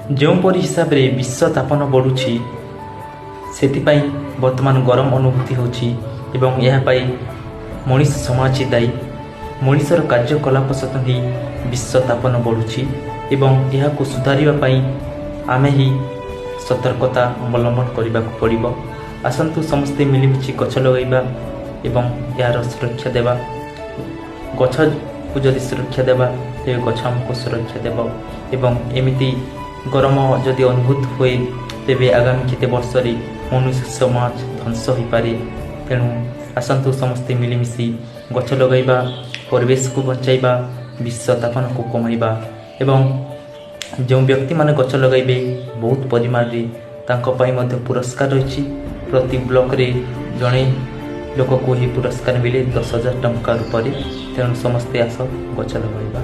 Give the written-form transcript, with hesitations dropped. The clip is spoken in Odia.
ଯେଉଁପରି ହିସାବରେ ବିଶ୍ୱ ତାପନ ବଢ଼ୁଛି ସେଥିପାଇଁ ବର୍ତ୍ତମାନ ଗରମ ଅନୁଭୂତି ହେଉଛି ଏବଂ ଏହା ପାଇଁ ମଣିଷ ସମାଜ ଦାୟୀ। ମଣିଷର କାର୍ଯ୍ୟକଳାପ ସତ୍ତ୍ୱେ ହିଁ ବିଶ୍ୱ ତାପନ ବଢ଼ୁଛି ଏବଂ ଏହାକୁ ସୁଧାରିବା ପାଇଁ ଆମେ ହିଁ ସତର୍କତା ଅବଲମ୍ବନ କରିବାକୁ ପଡ଼ିବ। ଆସନ୍ତୁ ସମସ୍ତେ ମିଳିମିଶି ଗଛ ଲଗାଇବା ଏବଂ ଏହାର ସୁରକ୍ଷା ଦେବା। ଗଛକୁ ଯଦି ସୁରକ୍ଷା ଦେବା ତେବେ ଗଛ ଆମକୁ ସୁରକ୍ଷା ଦେବ ଏବଂ ଏମିତି ଗରମ ଯଦି ଅନୁଭୂତ ହୁଏ ତେବେ ଆଗାମୀ କେତେ ବର୍ଷରେ ମନୁଷ୍ୟ ସମାଜ ଧ୍ୱଂସ ହୋଇପାରେ। ତେଣୁ ଆସନ୍ତୁ ସମସ୍ତେ ମିଳିମିଶି ଗଛ ଲଗାଇବା, ପରିବେଶକୁ ବଞ୍ଚାଇବା, ବିଶ୍ୱ ତାପନକୁ କମାଇବା ଏବଂ ଯେଉଁ ବ୍ୟକ୍ତିମାନେ ଗଛ ଲଗାଇବେ ବହୁତ ପରିମାଣରେ ତାଙ୍କ ପାଇଁ ମଧ୍ୟ ପୁରସ୍କାର ରହିଛି। ପ୍ରତି ବ୍ଲକରେ ଜଣେ ଲୋକକୁ ଏହି ପୁରସ୍କାର ମିଳେ 10,000 ଟଙ୍କା ରୂପରେ। ତେଣୁ ସମସ୍ତେ ଆସ ଗଛ ଲଗାଇବା।